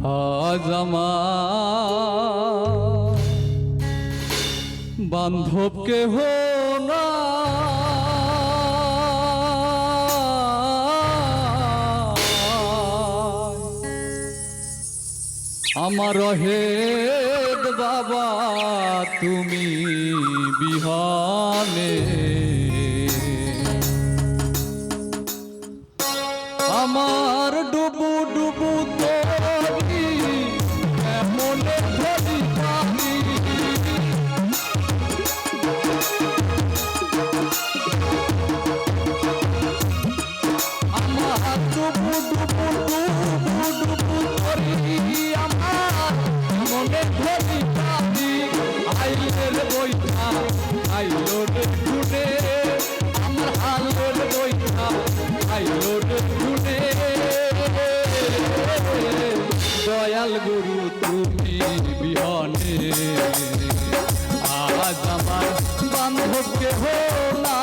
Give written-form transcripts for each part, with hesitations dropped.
আজ আমার বান্ধব কেহ না, আমার হেদ বাবা তুমি বিহানে, আমার ডুবু ডুবু তোরি মনে ধরি পানি, আমার ডুবু ডুবু ডুবু ডুবু তোরি আমার মনে ধরি পানি, আইলের বইটা আইলো রে ঘুরে আমার আলোর বইটা আইলো রে ঘুরে, দয়াল গুরু তুমি বিহনে আজ আমার বান্ধব কেহ না,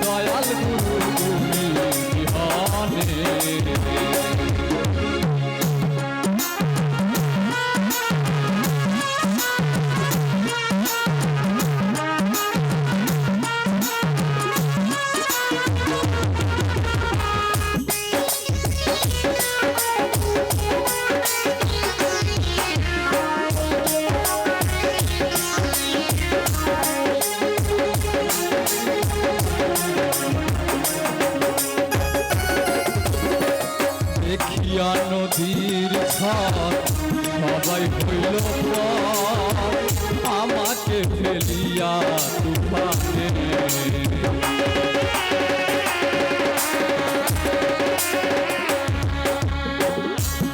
দয়াল গুরু তুমি বিহনে। দেখিয়া নদীর ঝড় সবাই হইল পর, আমাকে ফেলিয়া তুফানে,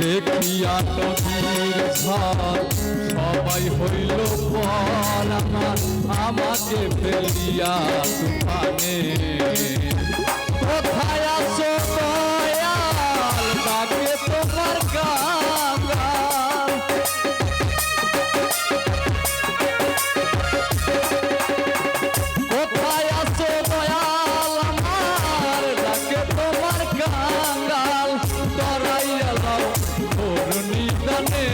দেখিয়া নদীর ঝড় সবাই হইল পর, আমাকে ফেলিয়া তুফানে, কোথায় আছো দয়াল ডাকে তোমার কাঙ্গাল, কোথায় আছো দয়াল আমার ডাকে তোমার কাঙ্গাল, ডরাইয়া লাও ঘোর নিদানে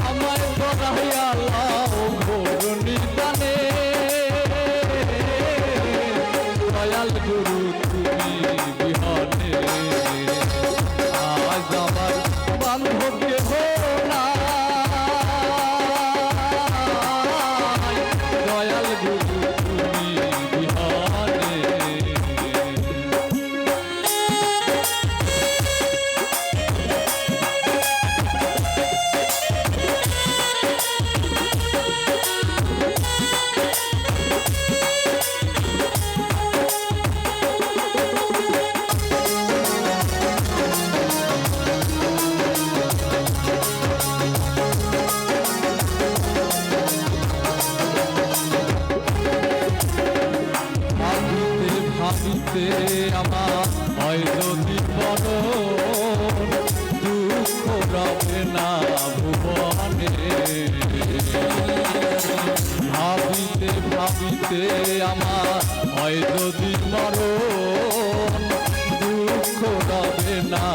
আমায় ডরাইয়া লাও ঘোর নিদানে, দয়াল গুরু তুমি বিহনে আজ আমার বান্ধব কেহ না, দয়াল গুরু তুমি বিহনে। ভাবিতে আমার হয় যদি মরণ, দুঃখ রবে না ভুবনে, ভাবিতে ভাবিতে আমার হয় যদি মরণ, দুঃখ রবে না